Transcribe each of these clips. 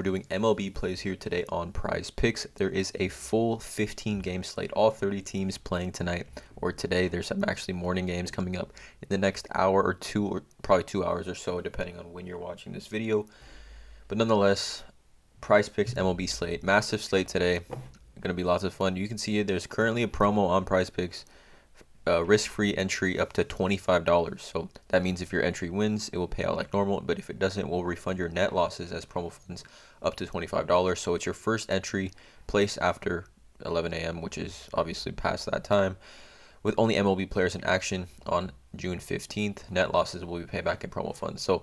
We're doing MLB plays here today on PrizePicks. There is a full 15-game slate, all 30 teams playing tonight or today. There's some actually morning games coming up in the next hour or two, or probably 2 hours or so, depending on when you're watching this video. But nonetheless, PrizePicks MLB slate, massive slate today. Going to be lots of fun. You can see it. There's currently a promo on PrizePicks. Risk-free entry up to $25. So that means if your entry wins, it will pay out like normal. But if it doesn't, we'll refund your net losses as promo funds up to $25. So it's your first entry placed after 11 a.m., which is obviously past that time. With only MLB players in action on June 15th, net losses will be paid back in promo funds. So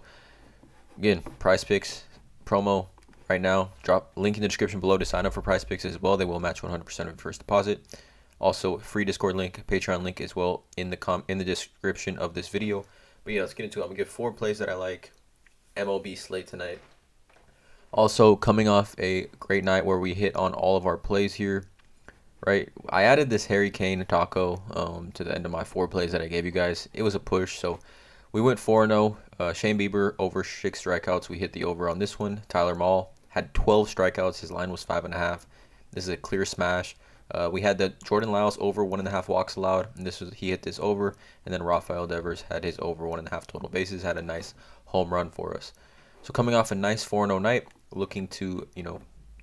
again, PrizePicks promo right now. Drop link in the description below to sign up for PrizePicks as well. They will match 100% of your first deposit. Also, free Discord link, Patreon link as well in the description of this video. But yeah, let's get into it. I'm gonna give 4 plays that I like. MLB slate tonight. Also, coming off a great night where we hit on all of our plays here. Right, I added this Harry Kane taco to the end of my 4 plays that I gave you guys. It was a push, so we went 4-0. Shane Bieber over 6 strikeouts. We hit the over on this one. Tyler Mahle had 12 strikeouts. His line was 5.5. This is a clear smash. We had the Jordan Lyles over 1.5 walks allowed, and he hit this over. And then Rafael Devers had his over 1.5 total bases, had a nice home run for us. So coming off a nice 4-0 night, looking to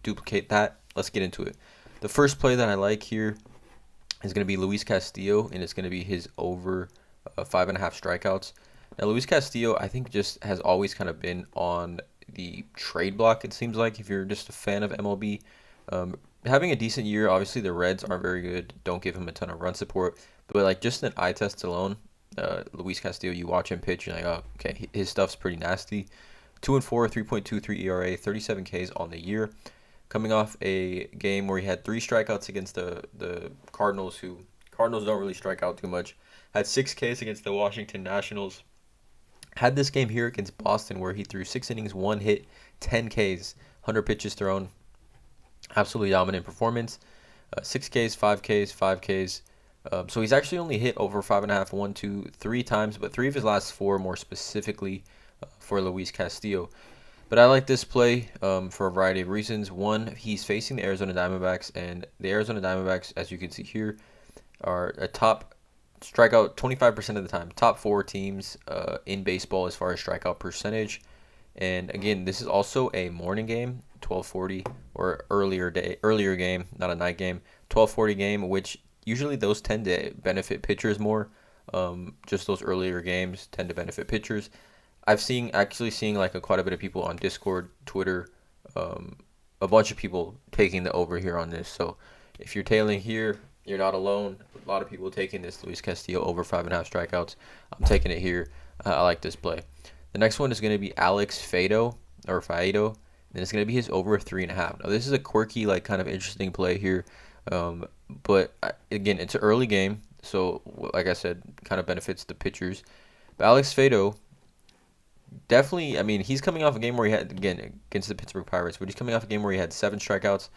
duplicate that. Let's get into it. The first play that I like here is going to be Luis Castillo, and it's going to be his over 5.5 strikeouts. Now Luis Castillo, I think, just has always kind of been on the trade block. It seems like if you're just a fan of MLB. Having a decent year. Obviously the Reds aren't very good, don't give him a ton of run support, but like just an eye test alone, Luis Castillo, you watch him pitch, you're like, oh, okay, his stuff's pretty nasty. 2-4, 3.23 ERA, 37 Ks on the year, coming off a game where he had 3 strikeouts against the Cardinals, who Cardinals don't really strike out too much. Had 6 Ks against the Washington Nationals. Had this game here against Boston where he threw 6 innings, 1 hit, 10 Ks, 100 pitches thrown. Absolutely dominant performance. 6 Ks, 5 Ks, 5 Ks. So he's actually only hit over 5.5, 1, 2, 3 times, but 3 of his last 4 more specifically for Luis Castillo. But I like this play for a variety of reasons. One, he's facing the Arizona Diamondbacks, and the Arizona Diamondbacks, as you can see here, are a top strikeout 25% of the time. Top 4 teams in baseball as far as strikeout percentage. And again, this is also a morning game, 12:40 or earlier game, not a night game, 12:40 game, which usually those tend to benefit pitchers more. Just those earlier games tend to benefit pitchers. I've actually seen like quite a bit of people on Discord, Twitter, a bunch of people taking the over here on this. So if you're tailing here, you're not alone. A lot of people taking this Luis Castillo over 5.5 strikeouts. I'm taking it here. I like this play. The next one is going to be Alex Faedo, and it's going to be his over 3.5. Now, this is a quirky, like, kind of interesting play here, but again, it's an early game, so like I said, kind of benefits the pitchers. But Alex Faedo, definitely, I mean, he's coming off a game where he had, again, against the Pittsburgh Pirates, but he's coming off a game where he had 7 strikeouts.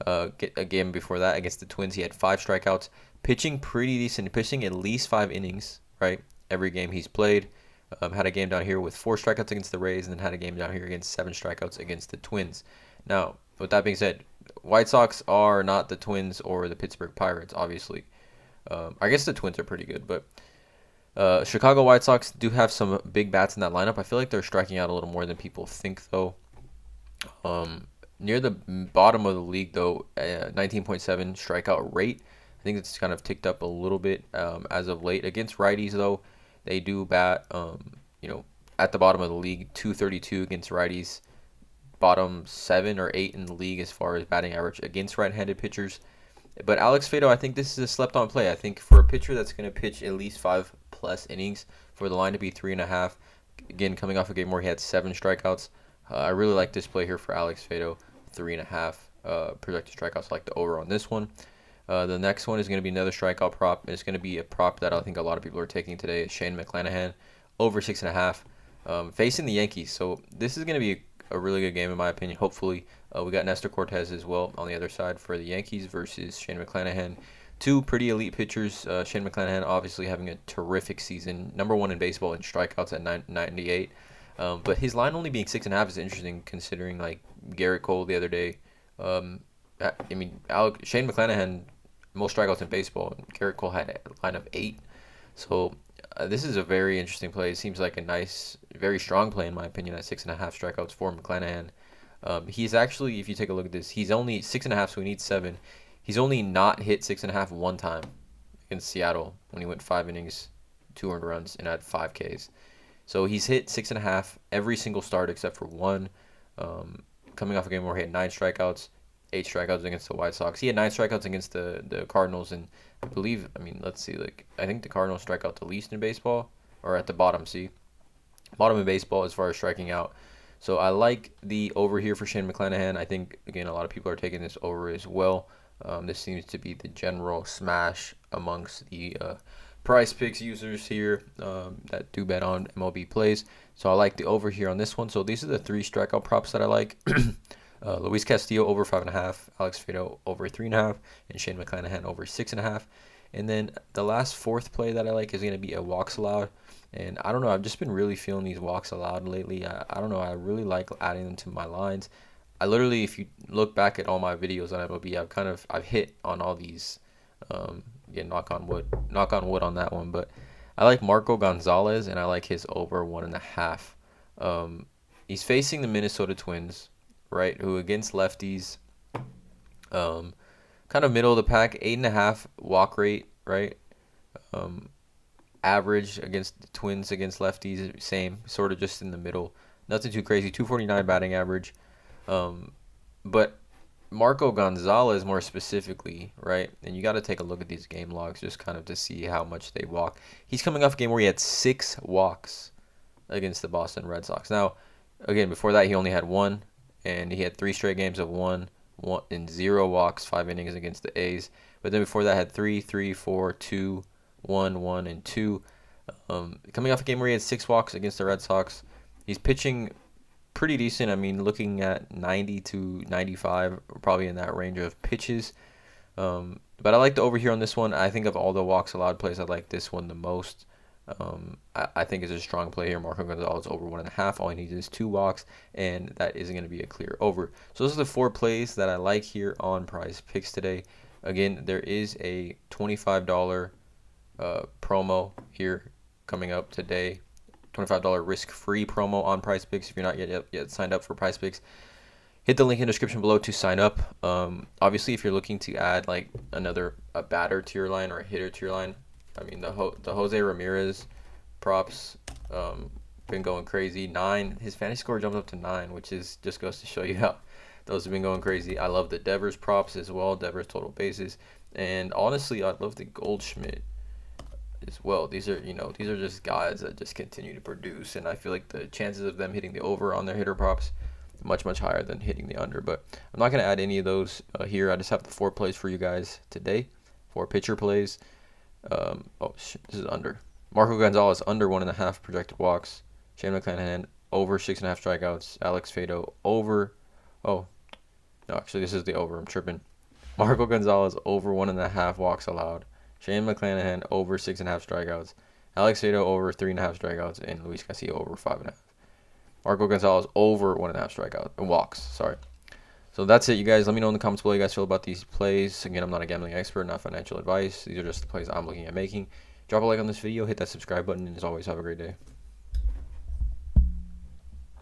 A game before that against the Twins, he had 5 strikeouts. Pitching pretty decent, pitching at least 5 innings, right, every game he's played. Had a game down here with 4 strikeouts against the Rays, and then had a game down here against 7 strikeouts against the Twins. Now, with that being said, White Sox are not the Twins or the Pittsburgh Pirates, obviously. I guess the Twins are pretty good, but Chicago White Sox do have some big bats in that lineup. I feel like they're striking out a little more than people think, though. Near the bottom of the league, though, 19.7 strikeout rate. I think it's kind of ticked up a little bit as of late. Against righties, though, they do bat, at the bottom of the league, 232 against righties, bottom 7 or 8 in the league as far as batting average against right-handed pitchers. But Alex Faedo, I think this is a slept-on play. I think for a pitcher that's going to pitch at least 5+ innings, for the line to be 3.5, again, coming off a game where he had 7 strikeouts, I really like this play here for Alex Faedo, 3.5 projected strikeouts. I like the over on this one. The next one is going to be another strikeout prop. It's going to be a prop that I think a lot of people are taking today. Is Shane McClanahan, over 6.5, facing the Yankees. So this is going to be a really good game in my opinion. Hopefully, we got Nestor Cortez as well on the other side for the Yankees versus Shane McClanahan. 2 pretty elite pitchers. Shane McClanahan obviously having a terrific season, number 1 in baseball in strikeouts at 98. But his line only being 6.5 is interesting considering like Garrett Cole the other day. I mean, Shane McClanahan, most strikeouts in baseball. And Garrett Cole had a line of 8. So this is a very interesting play. It seems like a nice, very strong play in my opinion at 6.5 strikeouts for McClanahan. He's actually, if you take a look at this, he's only 6.5, so he needs 7. He's only not hit 6.5 one time against Seattle when he went 5 innings, 2 earned runs, and had 5 Ks. So he's hit 6.5 every single start except for one. Coming off a game where he had 9 strikeouts, 8 strikeouts against the White Sox. He had 9 strikeouts against the Cardinals, and I believe, I mean, let's see, like I think the Cardinals strike out the least in baseball, or at the bottom. See, bottom in baseball as far as striking out. So I like the over here for Shane McClanahan. I think again a lot of people are taking this over as well. This seems to be the general smash amongst the PrizePicks users here that do bet on MLB plays. So I like the over here on this one. So these are the 3 strikeout props that I like. Luis Castillo over 5.5, Alex Fado over 3.5, and Shane McClanahan over 6.5. And then the last 4th play that I like is going to be a walks allowed. And I don't know, I've just been really feeling these walks allowed lately. I don't know, I really like adding them to my lines. I literally, if you look back at all my videos on MLB, I've hit on all these. Again, knock on wood on that one. But I like Marco Gonzalez, and I like his over 1.5. He's facing the Minnesota Twins, right? Who against lefties, kind of middle of the pack, 8.5 walk rate, right? Average against the Twins against lefties, same, sort of just in the middle. Nothing too crazy. 249 batting average. But Marco Gonzalez more specifically, right? And you got to take a look at these game logs just kind of to see how much they walk. He's coming off a game where he had 6 walks against the Boston Red Sox. Now, again, before that he only had 1, and he had 3 straight games of 1 and 0 walks, 5 innings against the A's. But then before that had 3, 3, 4, 2, 1, 1, and 2. Coming off a game where he had 6 walks against the Red Sox. He's pitching pretty decent. I mean, looking at 90 to 95, probably in that range of pitches. But I like the over here on this one. I think of all the walks allowed plays, I like this one the most. I think it's a strong play here. Marco Gonzalez over 1.5. All he needs is 2 walks, and that isn't going to be a clear over. So those are the 4 plays that I like here on PrizePicks today. Again, there is a $25 promo here coming up today. $25 risk-free promo on PrizePicks if you're not yet signed up for PrizePicks. Hit the link in the description below to sign up. Obviously, if you're looking to add like a batter to your line or a hitter to your line, I mean the Jose Ramirez props been going crazy. 9, his fantasy score jumped up to 9, which is just goes to show you how those have been going crazy. I love the Devers props as well, Devers total bases, and honestly, I love the Goldschmidt as well. These are just guys that just continue to produce, and I feel like the chances of them hitting the over on their hitter props much higher than hitting the under. But I'm not going to add any of those here. I just have the 4 plays for you guys today, 4 pitcher plays. This is under. Marco Gonzalez under 1.5 projected walks. Shane McClanahan over 6.5 strikeouts. Alex Fado over. Oh, no, actually this is the over. I'm tripping. Marco Gonzalez over 1.5 walks allowed. Shane McClanahan over 6.5 strikeouts. Alex Fado over 3.5 strikeouts, and Luis Castillo over 5.5. Marco Gonzalez over 1.5 strikeouts walks. Sorry. So that's it, you guys. Let me know in the comments below how you guys feel about these plays. Again, I'm not a gambling expert, not financial advice. These are just the plays I'm looking at making. Drop a like on this video, hit that subscribe button, and as always, have a great day.